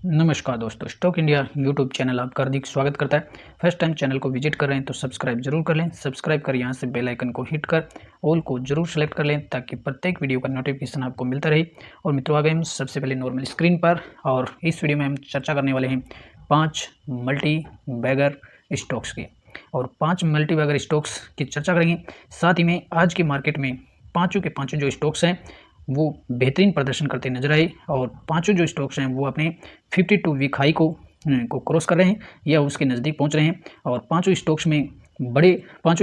नमस्कार दोस्तों, stock India YouTube channel आपका हार्दिक स्वागत करता है। फर्स्ट टाइम चैनल को विजिट कर रहे हैं तो सब्सक्राइब जरूर कर लें। सब्सक्राइब कर यहाँ से बेल आइकन को हिट कर ऑल को जरूर सेलेक्ट कर लें ताकि प्रत्येक वीडियो का नोटिफिकेशन आपको मिलता रहे। और मित्रों, आ गए हम सबसे पहले नॉर्मल स्क्रीन पर और इस वीडियो में हम चर्चा करने वाले हैं 5 मल्टी बैगर स्टॉक्स की। और 5 मल्टी बैगर स्टॉक्स की चर्चा करेंगे। साथ ही में आज के मार्केट में पाँचों के पाँचों जो स्टॉक्स हैं वो बेहतरीन प्रदर्शन करते नजर आए और पांचों जो स्टॉक्स हैं वो अपने 52 वीक हाई को क्रॉस कर रहे हैं या उसके नज़दीक पहुंच रहे हैं। और पांचों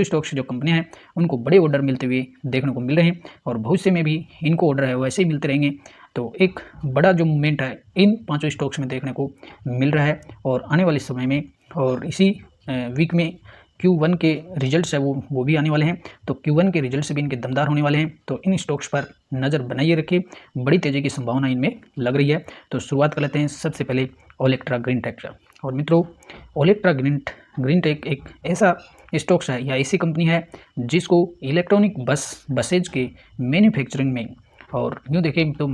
स्टॉक्स जो कंपनियां हैं उनको बड़े ऑर्डर मिलते हुए देखने को मिल रहे हैं और भविष्य में भी इनको ऑर्डर है वैसे ही मिलते रहेंगे। तो एक बड़ा जो मूवमेंट है इन पाँचों स्टॉक्स में देखने को मिल रहा है और आने वाले समय में और इसी वीक में Q1 के रिजल्ट्स है वो भी आने वाले हैं। तो Q1 के रिजल्ट्स भी इनके दमदार होने वाले हैं। तो इन स्टॉक्स पर नज़र बनाइए रखिए, बड़ी तेज़ी की संभावना इनमें लग रही है। तो शुरुआत कर लेते हैं सबसे पहले ओलेक्ट्रा ग्रीनटेक। और मित्रों, ओलेक्ट्रा ग्रीनटेक एक ऐसा स्टॉक्स है या ऐसी कंपनी है जिसको इलेक्ट्रॉनिक बसेज के मैन्युफैक्चरिंग में और यूँ देखें तो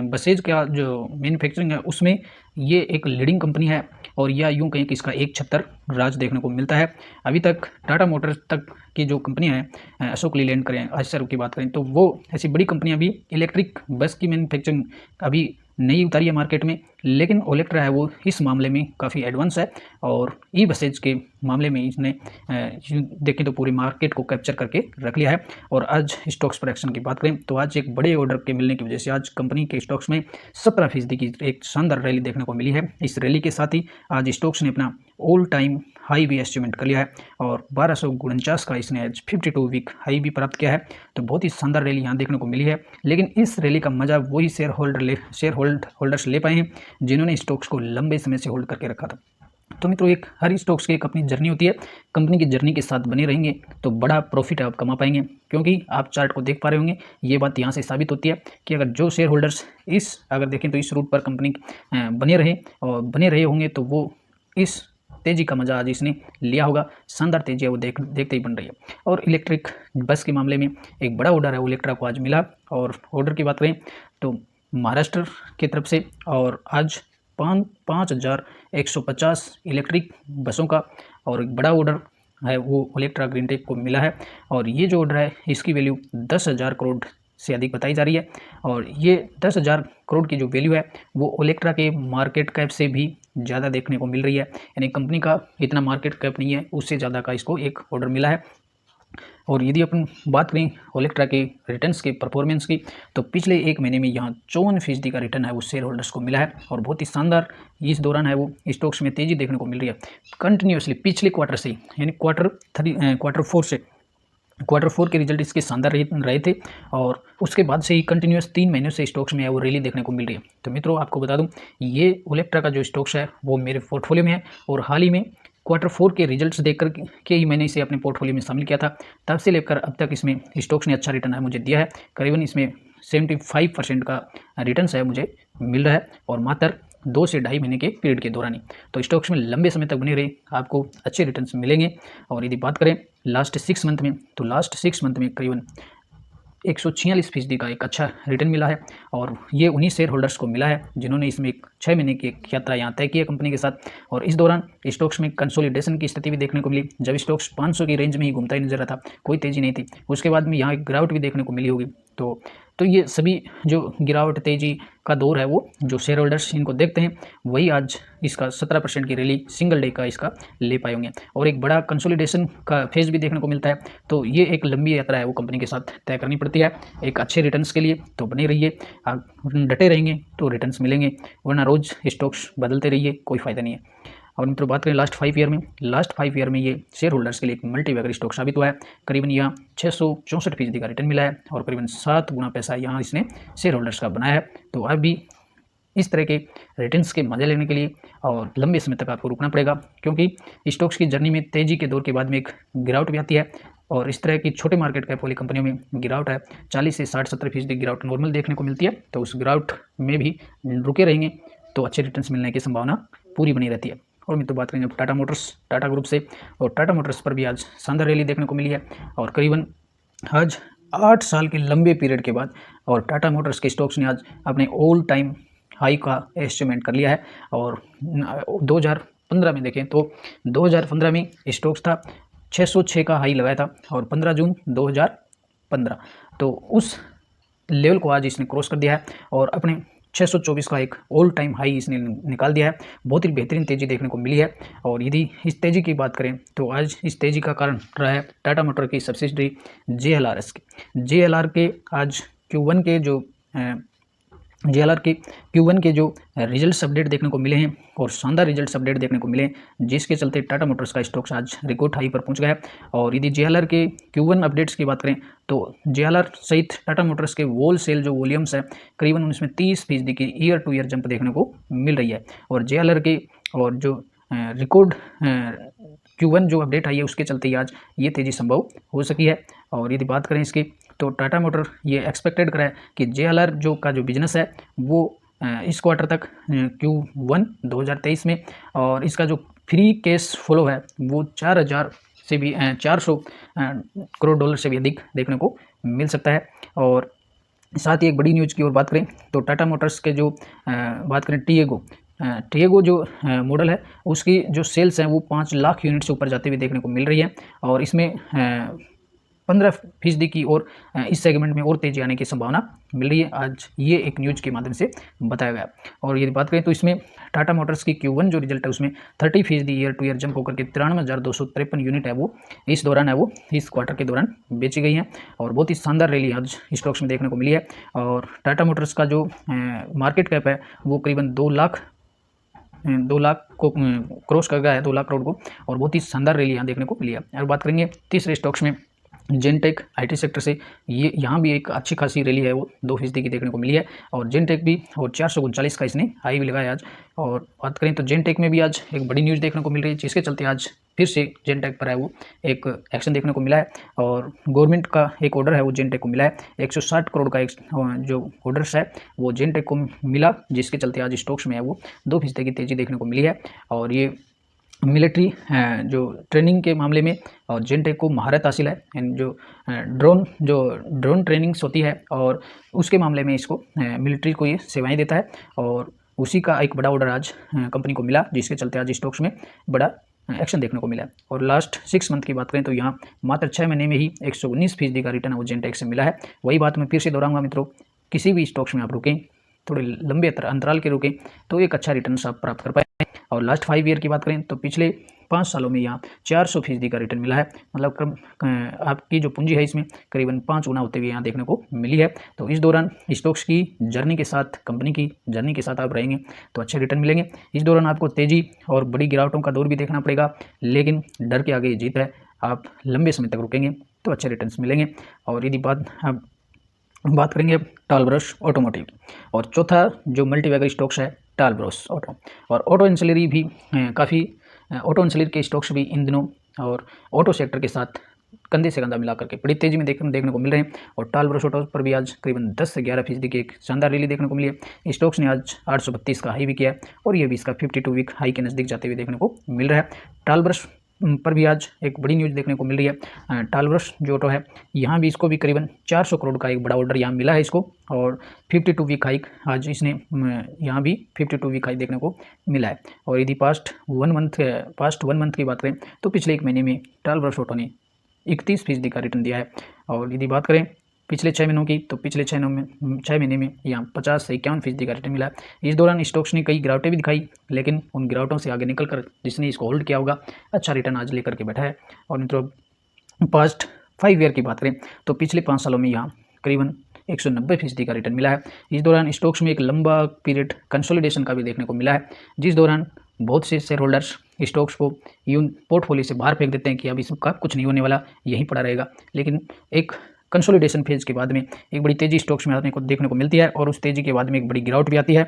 बसेज का जो मैन्युफैक्चरिंग है उसमें ये एक लीडिंग कंपनी है और या यूँ कहें कि इसका एक छत्तर राज देखने को मिलता है। अभी तक टाटा मोटर्स तक की जो कंपनियां हैं, अशोक लीलैंड करें, आयशर की बात करें, तो वो ऐसी बड़ी कंपनियां भी इलेक्ट्रिक बस की मैन्युफैक्चरिंग अभी नहीं उतारी है मार्केट में। लेकिन ओलेक्ट्रा है वो इस मामले में काफ़ी एडवांस है और ई बसेज के मामले में इसने देखें तो पूरी मार्केट को कैप्चर करके रख लिया है। और आज स्टॉक्स पर एक्शन की बात करें तो आज एक बड़े ऑर्डर के मिलने की वजह से आज कंपनी के स्टॉक्स में 17% की एक शानदार रैली देखने को मिली है। इस रैली के साथ ही आज स्टॉक्स ने अपना ऑल टाइम हाई भी अचीवमेंट कर लिया है और 1249 का इसने आज 52 वीक हाई भी प्राप्त किया है। तो बहुत ही शानदार रैली यहाँ देखने को मिली है। लेकिन इस रैली का मजा वही शेयर होल्डर्स ले पाए हैं जिन्होंने स्टॉक्स को लंबे समय से होल्ड करके रखा था। तो मित्रों, एक हर स्टॉक्स की एक अपनी जर्नी होती है। कंपनी की जर्नी के साथ बने रहेंगे तो बड़ा प्रॉफिट आप कमा पाएंगे, क्योंकि आप चार्ट को देख पा रहे होंगे। ये बात यहाँ से साबित होती है कि अगर जो शेयर होल्डर्स अगर देखें तो इस रूट पर कंपनी बने रहे होंगे तो वो इस तेजी का मजा आज इसने लिया होगा। शानदार तेजी है वो देखते ही बन रही है। और इलेक्ट्रिक बस के मामले में एक बड़ा ऑर्डर है ओलेक्ट्रा को आज मिला। और ऑर्डर की बात करें तो महाराष्ट्र की तरफ से और आज 5,150 इलेक्ट्रिक बसों का और एक बड़ा ऑर्डर है वो ओलेक्ट्रा ग्रीनटेक को मिला है। और ये जो ऑर्डर है इसकी वैल्यू 10,000 करोड़ से अधिक बताई जा रही है। और ये 10,000 करोड़ की जो वैल्यू है वो ओलेक्ट्रा के मार्केट कैप से भी ज़्यादा देखने को मिल रही है। यानी कंपनी का इतना मार्केट कैप नहीं है, उससे ज़्यादा का इसको एक ऑर्डर मिला है। और यदि अपन बात करें ओलेक्ट्रा के रिटर्न्स के परफॉर्मेंस की तो पिछले एक महीने में यहाँ 54% का रिटर्न है वो शेयर होल्डर्स को मिला है और बहुत ही शानदार इस दौरान है वो स्टॉक्स में तेज़ी देखने को मिल रही है कंटिन्यूसली पिछले क्वार्टर से, यानी क्वार्टर फोर के रिजल्ट इसके शानदार रहे थे और उसके बाद से ही कंटिन्यूस 3 महीनों से स्टॉक्स में है वो रैली देखने को मिल रही है। तो मित्रों, आपको बता दूं ये ओलेक्ट्रा का जो स्टॉक्स है वो मेरे पोर्टफोलियो में है और हाल ही में क्वार्टर 4 के रिजल्ट्स देखकर के ही मैंने इसे अपने पोर्टफोलियो में शामिल किया था। तब से लेकर अब तक इसमें स्टॉक्स ने अच्छा रिटर्न है मुझे दिया है। करीबन इसमें 75% का रिटर्न है मुझे मिल रहा है और मात्र 2 से ढाई महीने के पीरियड के दौरान ही। तो स्टॉक्स में लंबे समय तक बने रहे आपको अच्छे रिटर्न्स मिलेंगे। और यदि बात करें लास्ट 6 मंथ में तो लास्ट 6 मंथ में करीबन 146% का एक अच्छा रिटर्न मिला है और ये उन्हीं शेयर होल्डर्स को मिला है जिन्होंने इसमें 6 महीने की एक यात्रा यहाँ तय की है कंपनी के साथ। और इस दौरान स्टॉक्स में कंसोलिडेशन की स्थिति भी देखने को मिली। जब स्टॉक्स 500 की रेंज में ही घूमता ही नजर आता, कोई तेजी नहीं थी, उसके बाद में यहाँ एक गिरावट भी देखने को मिली होगी। तो ये सभी जो गिरावट तेजी का दौर है वो जो शेयर होल्डर्स इनको देखते हैं वही आज इसका 17% की रैली सिंगल डे का इसका ले पाए होंगे और एक बड़ा कंसोलिडेशन का फेज भी देखने को मिलता है। तो ये एक लंबी यात्रा है वो कंपनी के साथ तय करनी पड़ती है एक अच्छे रिटर्न्स के लिए। तो बने रहिए, आप डटे रहेंगे तो रिटर्न्स मिलेंगे, वरना रोज स्टॉक्स बदलते रहिए, कोई फ़ायदा नहीं है। और मित्रों, बात करें लास्ट 5 ईयर में ये शेयर होल्डर्स के लिए एक मल्टी बैगर स्टॉक साबित हुआ है। करीबन यहाँ 664% का रिटर्न मिला है और करीबन 7 गुना पैसा यहाँ इसने शेयर होल्डर्स का बनाया है। तो अब भी इस तरह के रिटर्न्स के मजे लेने के लिए और लंबे समय तक आपको रुकना पड़ेगा, क्योंकि स्टॉक्स की जर्नी में तेजी के दौर के बाद में एक गिरावट भी आती है और इस तरह की छोटे मार्केट कैप वाली कंपनियों में गिरावट है 40 से 60-70% गिरावट नॉर्मल देखने को मिलती है। तो उस गिरावट में भी रुके रहेंगे तो अच्छे रिटर्न्स मिलने की संभावना पूरी बनी रहती है। और मित्रों, बात करेंगे टाटा ग्रुप से और टाटा मोटर्स पर भी आज शानदार रैली देखने को मिली है और करीबन आज 8 साल के लंबे पीरियड के बाद और टाटा मोटर्स के स्टॉक्स ने आज अपने ऑल टाइम हाई का एस्टिमेट कर लिया है। और 2015 में देखें तो 2015 में स्टॉक्स था 606 का हाई लगाया था और 15 जून 2015, तो उस लेवल को आज इसने क्रॉस कर दिया है और अपने 624 का एक ऑल टाइम हाई इसने निकाल दिया है। बहुत ही बेहतरीन तेज़ी देखने को मिली है। और यदि इस तेज़ी की बात करें तो आज इस तेज़ी का कारण रहा है टाटा मोटर की सब्सिडरी JLR के आज Q1 के जो JLR के Q1 के जो रिजल्ट्स अपडेट देखने को मिले हैं और शानदार रिजल्ट्स अपडेट देखने को मिले, जिसके चलते टाटा मोटर्स का स्टॉक्स आज रिकॉर्ड हाई पर पहुंच गया है। और यदि JLR के Q1 अपडेट्स की बात करें तो JLR सहित टाटा मोटर्स के होल सेल जो वॉल्यूम्स है करीबन उनमें 30% की ईयर टू ईयर जंप देखने को मिल रही है। और JLR के और जो रिकॉर्ड Q1 जो अपडेट आई है उसके चलते ही आज ये तेज़ी संभव हो सकी है। और यदि बात करें इसकी तो टाटा मोटर ये एक्सपेक्टेड करा है कि JLR जो का जो बिजनेस है वो इस क्वार्टर तक Q1 2023 में, और इसका जो फ्री कैश फ्लो है वो 400 करोड़ डॉलर से भी अधिक देखने को मिल सकता है। और साथ ही एक बड़ी न्यूज़ की ओर बात करें तो टाटा मोटर्स के जो बात करें टिएगो जो मॉडल है उसकी जो सेल्स हैं वो 5 लाख यूनिट से ऊपर जाते हुए देखने को मिल रही है। और इसमें 15% की और इस सेगमेंट में और तेजी आने की संभावना मिल रही है। आज ये एक न्यूज़ के माध्यम से बताया गया। और यदि बात करें तो इसमें टाटा मोटर्स की Q1 जो रिजल्ट है उसमें 30% ईयर टू ईयर जंप होकर के 93,253 यूनिट है वो इस क्वार्टर के दौरान बेची गई हैं। और बहुत ही शानदार रैली आज स्टॉक्स में देखने को मिली है। और टाटा मोटर्स का जो मार्केट कैप है वो करीबन 2 लाख को क्रॉस कर गया है, 2 लाख करोड़ को। और बहुत ही शानदार रैली यहाँ देखने को मिली है। और बात करेंगे तीसरे स्टॉक्स में जेनटेक IT सेक्टर से, ये यहाँ भी एक अच्छी खासी रैली है वो 2% की देखने को मिली है। और जेनटेक भी और 439 का इसने हाई भी लगाया आज। और बात करें तो जेनटेक में भी आज एक बड़ी न्यूज़ देखने को मिल रही है, जिसके चलते आज फिर से जेनटेक पर है वो एक एक्शन देखने को मिला है। और गवर्नमेंट का एक ऑर्डर है वो जेनटेक को मिला है, 160 करोड़ का एक जो ऑर्डर्स है वो जेनटेक को मिला, जिसके चलते आज स्टॉक्स में है वो 2% की तेज़ी देखने को मिली है। और ये मिलिट्री जो ट्रेनिंग के मामले में और जेनटेक को महारत हासिल है, जो ड्रोन ट्रेनिंग्स होती है और उसके मामले में इसको मिलिट्री को ये सेवाएं देता है। और उसी का एक बड़ा ऑर्डर आज कंपनी को मिला, जिसके चलते आज स्टॉक्स में बड़ा एक्शन देखने को मिला है। और लास्ट 6 मंथ की बात करें तो यहाँ मात्र 6 महीने में ही 119% का रिटर्न वो जेनटेक से मिला है। वही बात मैं फिर से दोहराऊंगा मित्रों, किसी भी स्टॉक्स में आप रुकें, थोड़े लंबे अंतराल के रुकें तो एक अच्छा रिटर्न आप प्राप्त कर पाए। और लास्ट 5 ईयर की बात करें तो पिछले 5 सालों में यहाँ 400% का रिटर्न मिला है। मतलब आपकी जो पूंजी है इसमें करीबन 5 गुना होते हुए यहाँ देखने को मिली है। तो इस दौरान स्टॉक्स की जर्नी के साथ, कंपनी की जर्नी के साथ आप रहेंगे तो अच्छे रिटर्न मिलेंगे। इस दौरान आपको तेज़ी और बड़ी गिरावटों का दौर भी देखना पड़ेगा, लेकिन डर के आगे जीत है। आप लंबे समय तक रुकेंगे तो अच्छे रिटर्न मिलेंगे। और यदि बात करेंगे टाल ब्रश ऑटोमोटिव, और चौथा जो मल्टीबैगर स्टॉक्स है टाल ब्रश ऑटो। और ऑटो एंसिलरी भी काफ़ी ऑटो एंसिलरी के स्टॉक्स भी इन दिनों और ऑटो सेक्टर के साथ कंधे से कंधा मिला करके बड़ी तेज़ी में देखने को मिल रहे हैं। और टाल ब्रश ऑटो पर भी आज करीबन 10 से 11% की एक शानदार रैली देखने को मिली है। स्टॉक्स ने आज 832 का हाई भी किया है और ये भी इसका 52 वीक हाई के नज़दीक जाते हुए देखने को मिल रहा है। टाल ब्रश पर भी आज एक बड़ी न्यूज़ देखने को मिल रही है। टाल ब्रश जो ऑटो है यहाँ भी इसको भी करीबन 400 करोड़ का एक बड़ा ऑर्डर यहाँ मिला है इसको, और 52 वीक हाइक आज इसने यहाँ भी 52 वीक हाइक देखने को मिला है। और यदि पास्ट वन मंथ की बात करें तो पिछले 1 महीने में टाल ब्रश ऑटो ने 31% का रिटर्न दिया है। और यदि बात करें पिछले 6 महीनों की तो पिछले 6 महीने में यहाँ 50 से 51% का रिटर्न मिला है। इस दौरान स्टॉक्स ने कई गिरावटें भी दिखाई, लेकिन उन गिरावटों से आगे निकल कर जिसने इसको होल्ड किया होगा अच्छा रिटर्न आज लेकर के बैठा है। और मित्रों पास्ट 5 ईयर की बात करें तो पिछले 5 सालों में यहाँ करीबन 190% का रिटर्न मिला है। इस दौरान स्टॉक्स में एक लंबा पीरियड कंसोलिडेशन का भी देखने को मिला है, जिस दौरान बहुत से शेयर होल्डर्स स्टॉक्स को यूं पोर्टफोलियो से बाहर फेंक देते हैं कि अब इसका कुछ नहीं होने वाला, यहीं पड़ा रहेगा। लेकिन एक कंसोलिडेशन फेज के बाद में एक बड़ी तेज़ी स्टॉक्स में आने को देखने को मिलती है और उस तेज़ी के बाद में एक बड़ी गिरावट भी आती है।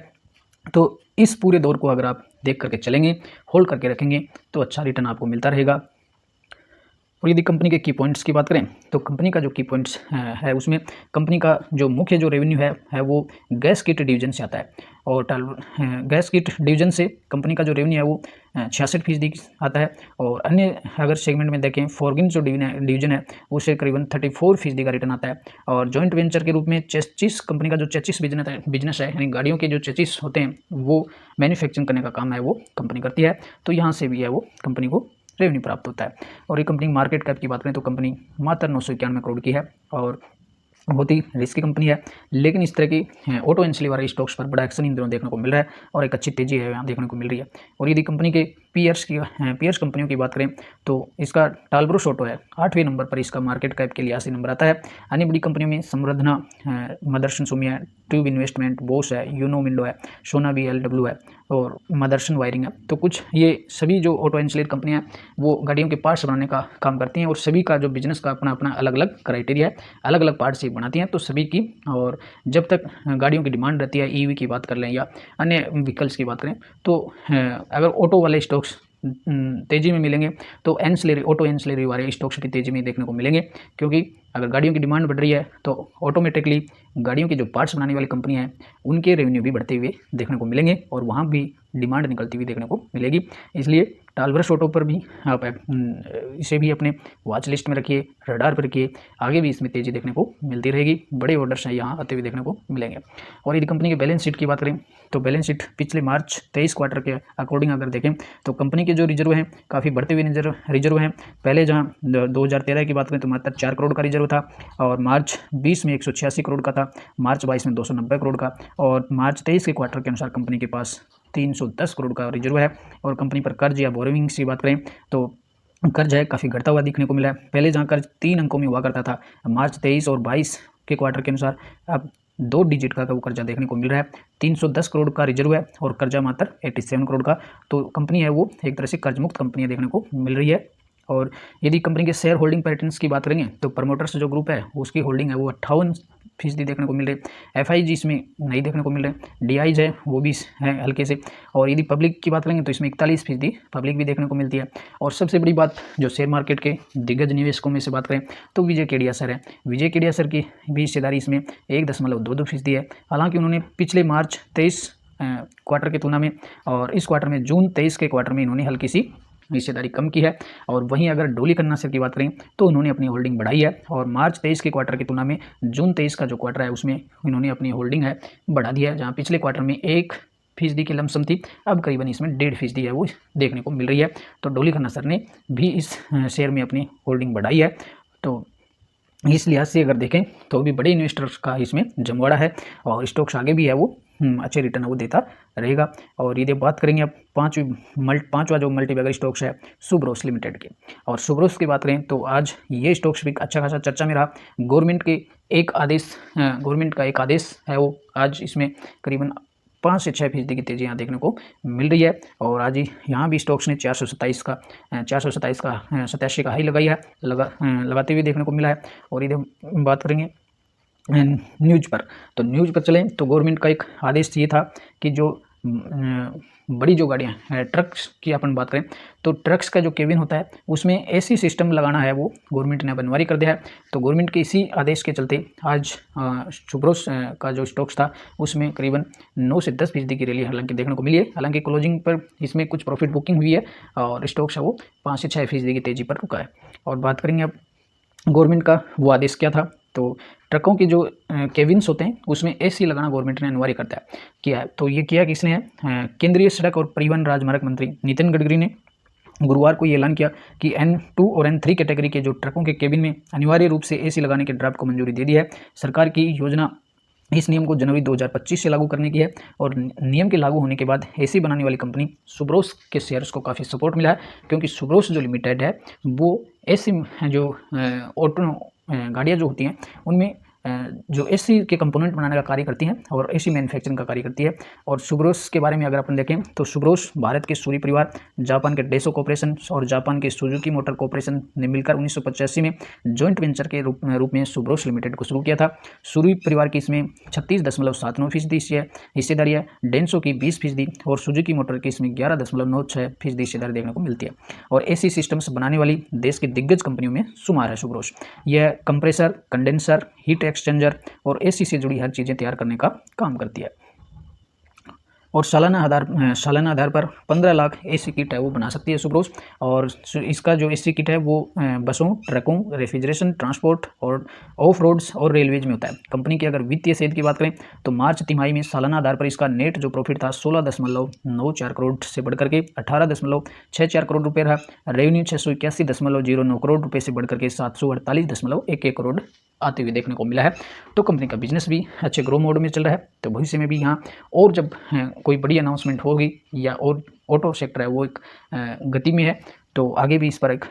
तो इस पूरे दौर को अगर आप देख करके चलेंगे, होल्ड करके रखेंगे तो अच्छा रिटर्न आपको मिलता रहेगा। और यदि कंपनी के की पॉइंट्स की बात करें तो कंपनी का जो की पॉइंट्स है उसमें कंपनी का जो मुख्य जो रेवेन्यू है वो गैस किट डिवीजन से आता है। और गैस किट डिवीजन से कंपनी का जो रेवेन्यू है वो 66% आता है। और अन्य अगर सेगमेंट में देखें फॉरगिन जो डिवीजन है उसे करीबन 34% का रिटर्न आता है। और जॉइंट वेंचर के रूप में चेसिस कंपनी का जो चेसिस बिजनेस है यानी गाड़ियों के जो चेसिस होते हैं वो मैन्युफैक्चरिंग करने का काम है वो कंपनी करती है, तो यहाँ से भी है वो कंपनी को रेवेन्यू प्राप्त होता है। और ये कंपनी मार्केट कैप की बात करें तो कंपनी मात्र 991 करोड़ की है और बहुत ही रिस्की कंपनी है, लेकिन इस तरह की ऑटो एंसिलरी वाले स्टॉक्स पर बड़ा एक्शन इन दिनों देखने को मिल रहा है और एक अच्छी तेजी है यहाँ देखने को मिल रही है। और यदि कंपनी के पीयर्स कंपनियों की बात करें तो इसका टालब्रुस ऑटो है 8वें नंबर पर, इसका मार्केट कैप के लिए 80 नंबर आता है। अन्य बड़ी कंपनियों में संवर्धना, मदर्सन सुमी है, ट्यूब इन्वेस्टमेंट, बोस है, यूनो मिंडो है, सोना BLW है और मदर्सन वायरिंग है। तो कुछ ये सभी जो ऑटो एंसिलरी कंपनियाँ हैं वो गाड़ियों के पार्ट्स बनाने का काम करती हैं और सभी का जो बिजनेस का अपना अपना अलग अलग क्राइटेरिया है, अलग अलग पार्ट्स ही बनाती हैं तो सभी की। और जब तक गाड़ियों की डिमांड रहती है, EV की बात कर लें या अन्य व्हीकल्स की बात करें तो अगर ऑटो वाले स्टॉक्स तेज़ी में मिलेंगे तो ऑटो एंसिलरी वाले स्टॉक्स भी तेज़ी में देखने को मिलेंगे, क्योंकि अगर गाड़ियों की डिमांड बढ़ रही है तो ऑटोमेटिकली गाड़ियों के जो पार्ट्स बनाने वाली कंपनी है उनके रेवेन्यू भी बढ़ते हुए देखने को मिलेंगे और वहाँ भी डिमांड निकलती हुई देखने को मिलेगी। इसलिए टालब्रुस ऑटो पर भी आप इसे भी अपने वॉच लिस्ट में रखिए, रडार पर रखिए, आगे भी इसमें तेज़ी देखने को मिलती रहेगी, बड़े ऑर्डर्स हैं यहाँ आते हुए देखने को मिलेंगे। और यदि कंपनी के बैलेंस शीट की बात करें तो बैलेंस शीट पिछले मार्च 23 क्वार्टर के अकॉर्डिंग अगर देखें तो कंपनी के जो रिजर्व हैं काफ़ी बढ़ते हुए रिजर्व हैं। पहले जहाँ 2013 की बात करें तो मात्र 4 करोड़ का रिजर्व था और मार्च 20 में 186 करोड़ का था, मार्च 22 में 290 करोड़ का और मार्च 23 के क्वार्टर के अनुसार कंपनी के पास 310 करोड़ का रिजर्व है। और कंपनी पर कर्ज या बोरोविंग्स की बात करें तो कर्ज है काफ़ी घटता हुआ दिखने को मिला है। पहले जहाँ कर्ज 3 अंकों में हुआ करता था मार्च 23 और 22 के क्वार्टर के अनुसार अब 2 डिजिट का वो कर्जा देखने को मिल रहा है। 310 करोड़ का रिजर्व है और कर्जा मात्र 87 करोड़ का, तो कंपनी है वो एक तरह से कर्ज मुक्त कंपनी देखने को मिल रही है। और यदि कंपनी के शेयर होल्डिंग पैटर्न्स की बात करेंगे तो प्रमोटर्स जो ग्रुप है उसकी होल्डिंग है वो 58% देखने को मिल रही है। FIG इसमें नहीं देखने को मिल रहे, DIs है वो भी है हल्के से। और यदि पब्लिक की बात करेंगे तो इसमें 41% पब्लिक भी देखने को मिलती है। और सबसे बड़ी बात जो शेयर मार्केट के दिग्गज निवेशकों में से बात करें तो विजय केडिया सर है। विजय केडिया सर की भी हिस्सेदारी इसमें 1.22% है। हालांकि उन्होंने पिछले मार्च 23 क्वार्टर की तुलना में और इस क्वार्टर में जून 23 के क्वार्टर में इन्होंने हल्की सी हिस्सेदारी कम की है। और वहीं अगर डोली कन्ना सर की बात करें तो उन्होंने अपनी होल्डिंग बढ़ाई है और मार्च 23 के क्वार्टर की तुलना में जून 23 का जो क्वार्टर है उसमें इन्होंने अपनी होल्डिंग है बढ़ा दिया है। जहाँ पिछले क्वार्टर में 1% की लमसम थी, अब करीबन इसमें 1.5% है वो देखने को मिल रही है। तो डोली कन्ना सर ने भी इस शेयर में अपनी होल्डिंग बढ़ाई है। तो इस लिहाज से अगर देखें तो भी बड़े इन्वेस्टर्स का इसमें जमवाड़ा है और स्टॉक्स आगे भी है वो अच्छे रिटर्न वो देता रहेगा। और यदि बात करेंगे अब पांचवा जो मल्टीबैगर स्टॉक्स है सुब्रोस लिमिटेड के, और सुब्रोस की बात करें तो आज ये स्टॉक्स भी अच्छा खासा चर्चा में रहा। गवर्नमेंट का एक आदेश है वो आज इसमें करीबन 5 से 6% की तेज़ी यहाँ देखने को मिल रही है। और आज ही यहाँ भी स्टॉक्स ने 87 का हाई लगाते हुए देखने को मिला है। और यदि हम बात करेंगे न्यूज़ पर चलें तो गवर्नमेंट का एक आदेश ये था कि जो बड़ी जो गाड़ियाँ हैं ट्रक्स की अपन बात करें तो ट्रक्स का जो केबिन होता है उसमें AC सिस्टम लगाना है वो गवर्नमेंट ने अनिवार्य कर दिया है। तो गवर्नमेंट के इसी आदेश के चलते आज सुब्रोस का जो स्टॉक्स था उसमें करीबन 9 से 10% की रैली हालांकि देखने को मिली है। हालांकि क्लोजिंग पर इसमें कुछ प्रॉफिट बुकिंग हुई है और स्टॉक्स है वो 5 से 6% की तेज़ी पर रुका है। और बात करेंगे अब गवर्नमेंट का वो आदेश क्या था, तो ट्रकों के जो केबिन्स होते हैं उसमें AC लगाना गवर्नमेंट ने अनिवार्य किया है। तो ये किया किसने है, केंद्रीय सड़क और परिवहन राजमार्ग मंत्री नितिन गडकरी ने गुरुवार को ये ऐलान किया कि N2 और N3 कैटेगरी के जो ट्रकों के केबिन में अनिवार्य रूप से AC लगाने के ड्राफ्ट को मंजूरी दे दी है। सरकार की योजना इस नियम को जनवरी 2025 से लागू करने की है और नियम के लागू होने के बाद AC बनाने वाली कंपनी सुब्रोस के शेयर्स को काफ़ी सपोर्ट मिला है, क्योंकि सुब्रोस जो लिमिटेड है वो AC जो ऑटो गाड़ियाँ जो होती हैं उनमें जो एसी के कंपोनेंट बनाने का कार्य करती हैं और एसी मैन्युफैक्चरिंग का कार्य करती है। और सुब्रोस के बारे में अगर अपन देखें तो सुब्रोस भारत के सूरी परिवार, जापान के डेसो कॉर्पोरेशन और जापान के सुजुकी मोटर कॉर्पोरेशन ने मिलकर 1985 में जॉइंट वेंचर के रूप में सुब्रोस लिमिटेड को शुरू किया था। सूरी परिवार की इसमें 36.79% हिस्सेदारी है, डेंसो की 20% और सुजुकी मोटर की इसमें 11.96% हिस्सेदारी देखने को मिलती है। और एसी सिस्टम्स बनाने वाली देश की दिग्गज कंपनियों में शुमार है सुब्रोस। यह कंप्रेसर, कंडेंसर, हीट एक्सचेंजर और एसी से जुड़ी हर चीज़ें तैयार करने का काम करती है। और सालाना आधार पर 15 लाख एसी किट है वो बना सकती है सुब्रोस। और इसका जो एसी किट है वो बसों, ट्रकों, रेफ्रिजरेशन, ट्रांसपोर्ट और ऑफ रोड्स और रेलवेज में होता है। कंपनी की अगर वित्तीय सेहत की बात करें तो मार्च तिमाही में सालाना आधार पर इसका नेट जो प्रॉफिट था 16.94 करोड़ से बढ़कर के 18.64 करोड़ रुपये रहा। रेवेन्यू 681.09 करोड़ रुपये से बढ़कर के 748.11 करोड़ आते हुए देखने को मिला है। तो कंपनी का बिजनेस भी अच्छे ग्रो मोड में चल रहा है। तो भविष्य में भी यहाँ और जब कोई बड़ी अनाउंसमेंट होगी या और ऑटो सेक्टर है वो एक गति में है तो आगे भी इस पर एक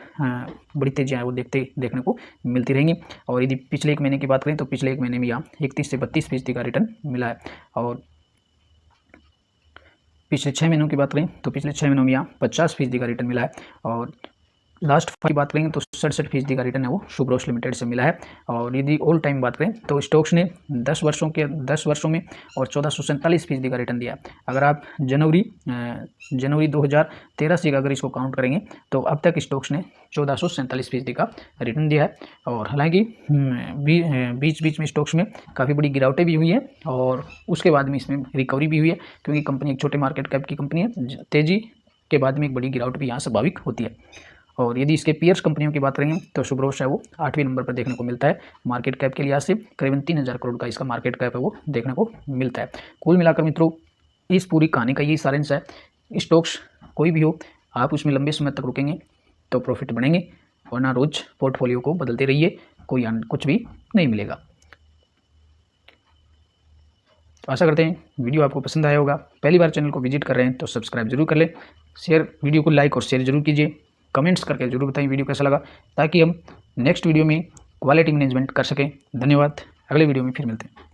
बड़ी तेजियाँ वो देखने को मिलती रहेंगी। और यदि पिछले एक महीने की बात करें तो पिछले एक महीने में यहाँ 31 से 32% का रिटर्न मिला है। और पिछले 6 महीनों की बात करें तो पिछले 6 महीनों में यहाँ 50% का रिटर्न मिला है। और लास्ट की बात करेंगे तो 67% का रिटर्न है वो सुब्रोस लिमिटेड से मिला है। और यदि ऑल टाइम बात करें तो स्टॉक्स ने 10 वर्षों में और 1447% का रिटर्न दिया। अगर आप जनवरी 2013 से अगर इसको काउंट करेंगे तो अब तक स्टॉक्स ने 1447% का रिटर्न दिया है। और हालांकि बीच में स्टॉक्स में काफ़ी बड़ी गिरावटें भी हुई है और उसके बाद में इसमें रिकवरी भी हुई है, क्योंकि कंपनी एक छोटे मार्केट कैप की कंपनी है। तेज़ी के बाद में एक बड़ी गिरावट भी यहाँ स्वाभाविक होती है। और यदि इसके पीयर्स कंपनियों की बात करेंगे तो सुब्रोस है वो 8वें नंबर पर देखने को मिलता है। मार्केट कैप के लिहाज से करीबन 3000 करोड़ का इसका मार्केट कैप है वो देखने को मिलता है। कुल मिलाकर मित्रों इस पूरी कहानी का यही सारांश है। स्टॉक्स कोई भी हो, आप उसमें लंबे समय तक रुकेंगे तो प्रॉफिट बढ़ेंगे, वरना रोज पोर्टफोलियो को बदलते रहिए, कोई कुछ भी नहीं मिलेगा। तो आशा करते हैं वीडियो आपको पसंद आया होगा। पहली बार चैनल को विजिट कर रहे हैं तो सब्सक्राइब जरूर कर लें, वीडियो को लाइक और शेयर जरूर कीजिए, कमेंट्स करके जरूर बताएं वीडियो कैसा लगा, ताकि हम नेक्स्ट वीडियो में क्वालिटी मैनेजमेंट कर सकें। धन्यवाद, अगले वीडियो में फिर मिलते हैं।